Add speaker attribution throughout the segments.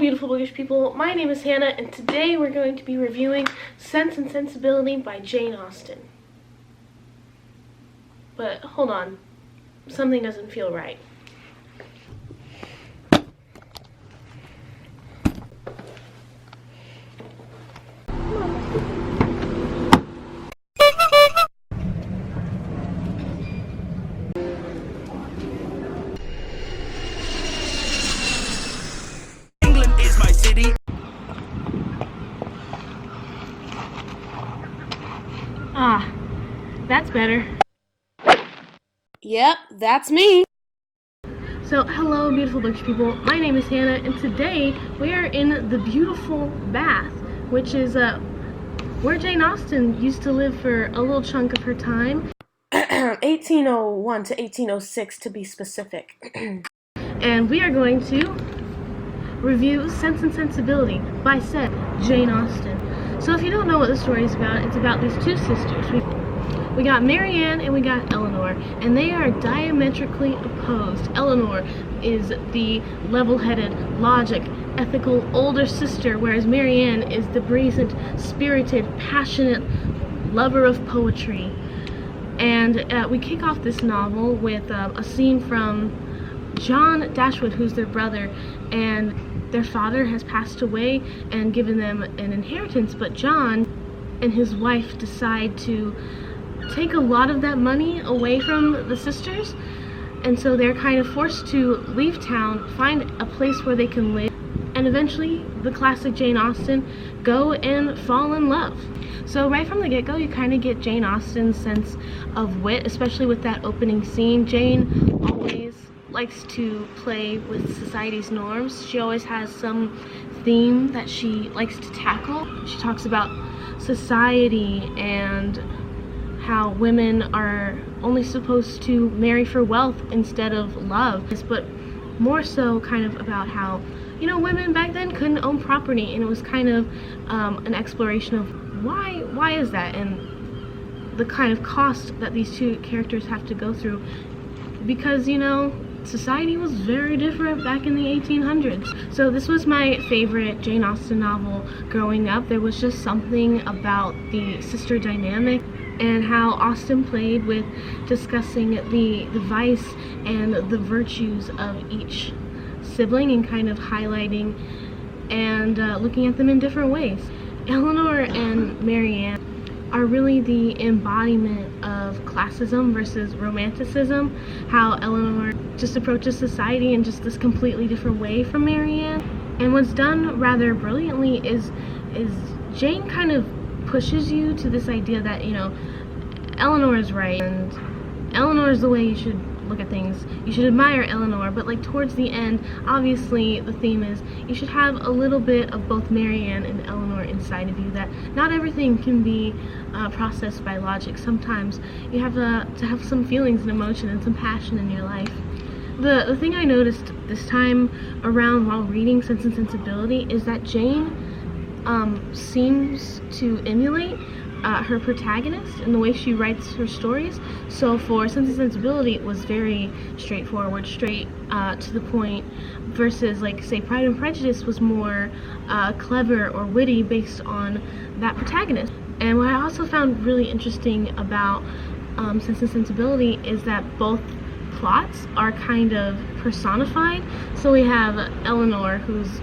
Speaker 1: beautiful bookish people, my name is Hannah, and today we're going to be reviewing Sense and Sensibility by Jane Austen. But hold on, something doesn't feel right. Ah, that's better.
Speaker 2: Yep, that's me.
Speaker 1: So, hello beautiful bookish people, my name is Hannah, and today we are in the beautiful Bath, which is where Jane Austen used to live for a little chunk of her time.
Speaker 2: 1801 to 1806 to be specific.
Speaker 1: And we are going to review Sense and Sensibility by said Jane Austen. So if you don't know what the story is about, it's about these two sisters. We got Marianne and we got Elinor, and they are diametrically opposed. Elinor is the level-headed, logic, ethical older sister, whereas Marianne is the brazen, spirited, passionate lover of poetry. And we kick off this novel with a scene from John Dashwood, who's their brother, and their father has passed away and given them an inheritance, but John and his wife decide to take a lot of that money away from the sisters, and so they're kind of forced to leave town, find a place where they can live, and eventually, the classic Jane Austen, go and fall in love. So right from the get-go, you kind of get Jane Austen's sense of wit, especially with that opening scene. Jane always likes to play with society's norms. She always has some theme that she likes to tackle. She talks about society and how women are only supposed to marry for wealth instead of love, but more so kind of about how, you know, women back then couldn't own property, and it was kind of an exploration of why is that, and the kind of cost that these two characters have to go through, because, you know, society was very different back in the 1800s. So this was my favorite Jane Austen novel growing up. There was just something about the sister dynamic and how Austen played with discussing the vice and the virtues of each sibling and kind of highlighting and looking at them in different ways. Elinor and Marianne are really the embodiment of classism versus romanticism, how Elinor just approaches society in just this completely different way from Marianne. And what's done rather brilliantly is Jane kind of pushes you to this idea that, you know, Elinor is right, and Elinor is the way you should look at things. You should admire Elinor, but like towards the end, obviously the theme is you should have a little bit of both Marianne and Elinor inside of you, that not everything can be processed by logic. Sometimes you have to have some feelings and emotion and some passion in your life. The thing I noticed this time around while reading Sense and Sensibility is that Jane seems to emulate her protagonist in the way she writes her stories. So for Sense and Sensibility, it was very straightforward, straight to the point, versus like say Pride and Prejudice was more clever or witty based on that protagonist. And what I also found really interesting about Sense and Sensibility is that both plots are kind of personified. So we have Elinor, whose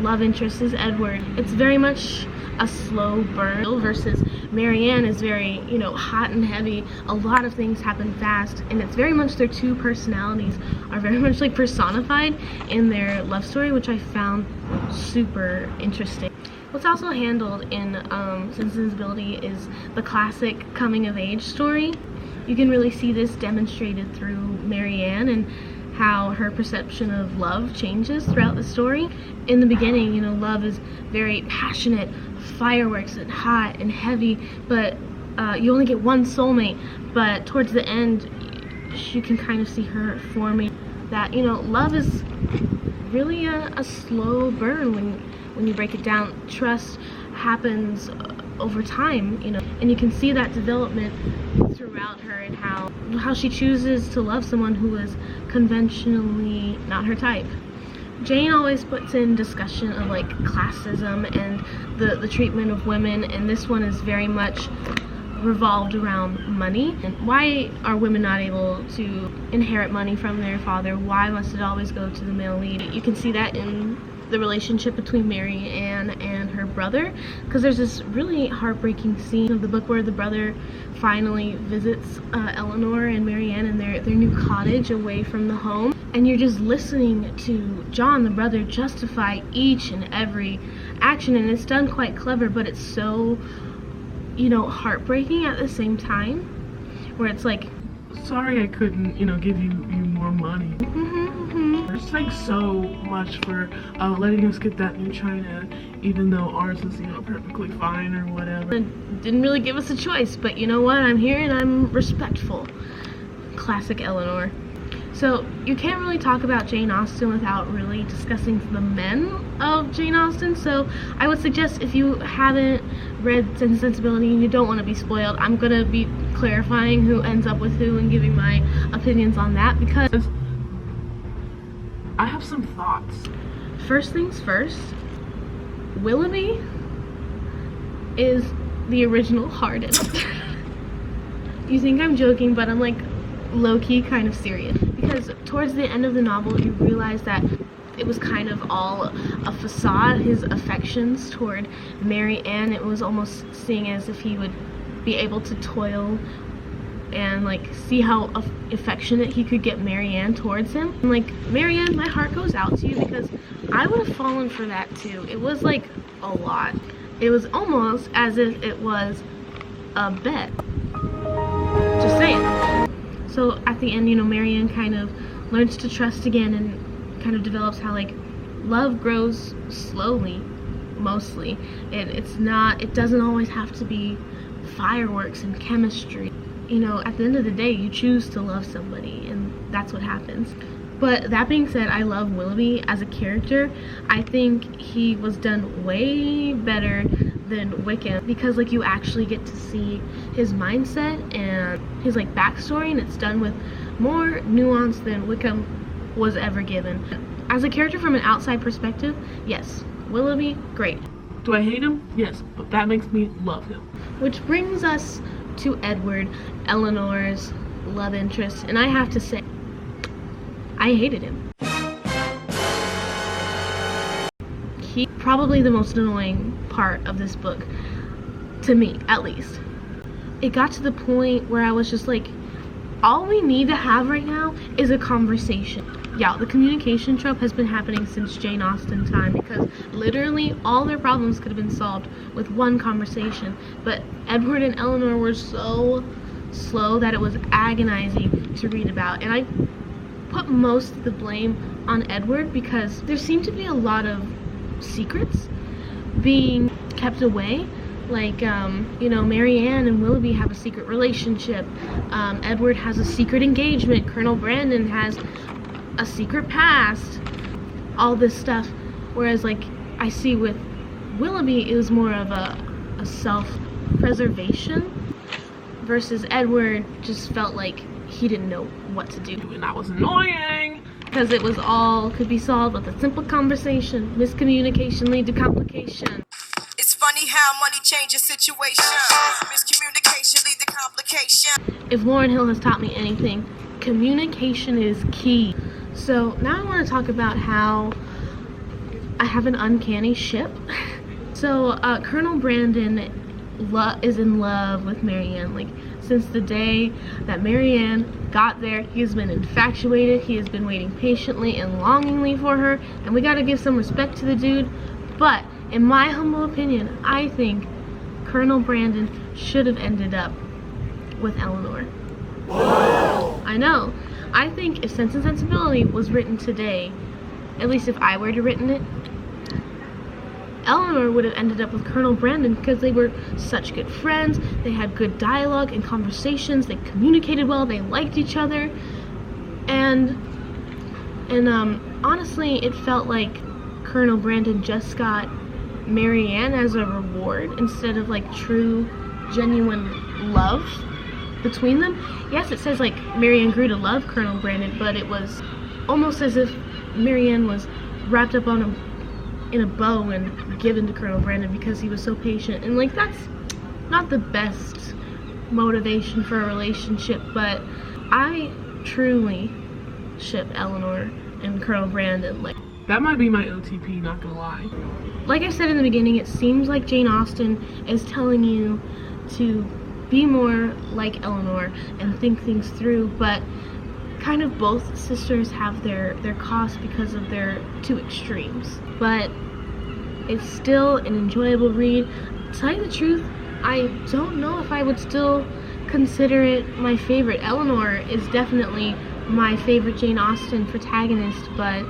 Speaker 1: love interest is Edward. It's very much a slow burn, versus Marianne is very, you know, hot and heavy. A lot of things happen fast, and it's very much their two personalities are very much like personified in their love story, which I found super interesting. What's also handled in Sense and Sensibility is the classic coming of age story. You can really see this demonstrated through Marianne and how her perception of love changes throughout the story. In the beginning, you know, love is very passionate, fireworks and hot and heavy, but you only get one soulmate. But towards the end, you can kind of see her forming that, you know, love is really a slow burn when you break it down. Trust happens over time, you know, and you can see that development throughout her and how she chooses to love someone who is conventionally not her type. Jane always puts in discussion of like classism and the treatment of women, and this one is very much revolved around money. And why are women not able to inherit money from their father? Why must it always go to the male lead? You can see that in the relationship between Mary Ann and her brother, because there's this really heartbreaking scene of the book where the brother finally visits Elinor and Mary Ann in their new cottage away from the home, and you're just listening to John, the brother, justify each and every action, and it's done quite clever, but it's so, you know, heartbreaking at the same time, where it's like,
Speaker 3: sorry I couldn't, give you more money. There's like so much for letting us get that new china, even though ours is, perfectly fine or whatever.
Speaker 1: Didn't really give us a choice, but you know what? I'm here and I'm respectful. Classic Elinor. So you can't really talk about Jane Austen without really discussing the men of Jane Austen. So I would suggest, if you haven't read Sense and Sensibility and you don't want to be spoiled, I'm going to be clarifying who ends up with who and giving my opinions on that, because
Speaker 3: I have some thoughts.
Speaker 1: First things first, Willoughby is the original Hardin. You think I'm joking, but I'm like low-key kind of serious, because towards the end of the novel you realize that it was kind of all a facade. His affections toward Mary Ann, it was almost seeing as if he would be able to toil and like see how affectionate he could get Mary Ann towards him. And like, Mary Ann, my heart goes out to you, because I would have fallen for that too. It was like a lot. It was almost as if it was a bet. Just saying. So at the end, Mary Ann kind of learns to trust again and kind of develops how like love grows slowly, mostly. It doesn't always have to be fireworks and chemistry. At the end of the day, you choose to love somebody, and that's what happens. But that being said, I love Willoughby as a character. I think he was done way better than Wickham, because like you actually get to see his mindset and his like backstory, and it's done with more nuance than Wickham was ever given. As a character from an outside perspective, yes, Willoughby, great.
Speaker 3: Do I hate him? Yes, but that makes me love him.
Speaker 1: Which brings us to Edward, Elinor's love interest, and I have to say, I hated him. He's probably the most annoying part of this book, to me, at least. It got to the point where I was just like, all we need to have right now is a conversation. Yeah, the communication trope has been happening since Jane Austen time, because literally all their problems could have been solved with one conversation. But Edward and Elinor were so slow that it was agonizing to read about. And I put most of the blame on Edward, because there seemed to be a lot of secrets being kept away. Like, Mary Ann and Willoughby have a secret relationship. Edward has a secret engagement. Colonel Brandon has a secret past. All this stuff. Whereas, like, I see with Willoughby, it was more of a self-preservation, versus Edward just felt like he didn't know what to do.
Speaker 3: And that was annoying,
Speaker 1: because it was all could be solved with a simple conversation. Miscommunication lead to complication.
Speaker 4: It's funny how money changes situation. Miscommunication lead to complication.
Speaker 1: If Lauryn Hill has taught me anything, communication is key. So now I want to talk about how I have an uncanny ship. So Colonel Brandon is in love with Mary Ann. Like, since the day that Mary Ann got there, he has been infatuated. He has been waiting patiently and longingly for her, and we got to give some respect to the dude. But in my humble opinion, I think Colonel Brandon should have ended up with Elinor.
Speaker 3: Whoa.
Speaker 1: I know. I think if Sense and Sensibility was written today, at least if I were to written it, Elinor would have ended up with Colonel Brandon, because they were such good friends. They had good dialogue and conversations. They communicated well. They liked each other. And honestly, it felt like Colonel Brandon just got Mary Ann as a reward, instead of like true, genuine love between them. Yes, it says like Mary Ann grew to love Colonel Brandon, but it was almost as if Mary Ann was wrapped up in a bow and given to Colonel Brandon because he was so patient. And like, that's not the best motivation for a relationship, but I truly ship Elinor and Colonel Brandon. Like,
Speaker 3: That might be my OTP, not gonna lie.
Speaker 1: like I said in the beginning, it seems like Jane Austen is telling you to be more like Elinor and think things through, but kind of both sisters have their costs because of their two extremes. But it's still an enjoyable read. To tell you the truth, I don't know if I would still consider it my favorite. Elinor is definitely my favorite Jane Austen protagonist, but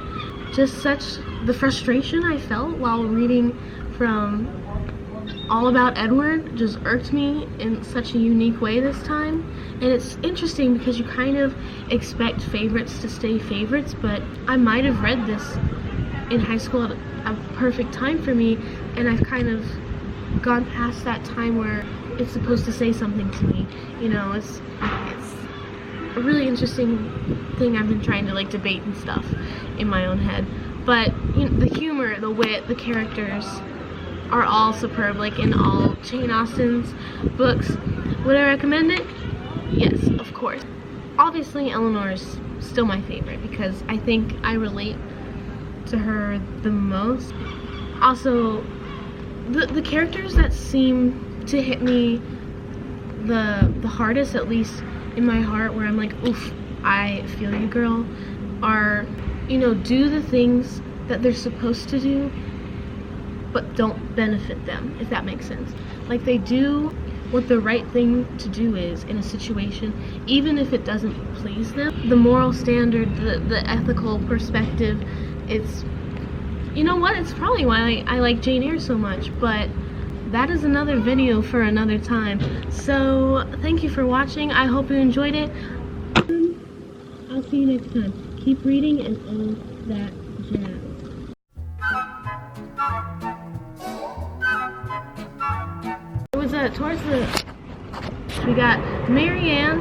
Speaker 1: just such the frustration I felt while reading from All About Edward just irked me in such a unique way this time. And it's interesting because you kind of expect favorites to stay favorites, but I might have read this in high school at a perfect time for me, and I've kind of gone past that time where it's supposed to say something to me. You know, it's a really interesting thing I've been trying to like debate and stuff in my own head. But you know, the humor, the wit, the characters are all superb, like in all Jane Austen's books. Would I recommend it? Yes, of course. Obviously, Elinor's still my favorite because I think I relate to her the most. Also, the characters that seem to hit me the hardest, at least in my heart, where I'm like, oof, I feel you, girl, are, you know, do the things that they're supposed to do but don't benefit them, if that makes sense. Like, they do what the right thing to do is in a situation, even if it doesn't please them. The moral standard, the ethical perspective, it's, you know what, it's probably why I like Jane Eyre so much, but that is another video for another time. So, thank you for watching. I hope you enjoyed it. I'll see you next time. Keep reading and all that jazz. It was towards the... We got Marianne.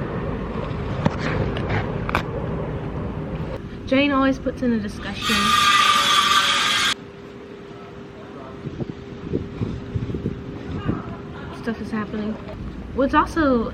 Speaker 1: Jane always puts in a discussion. Stuff is happening. What's also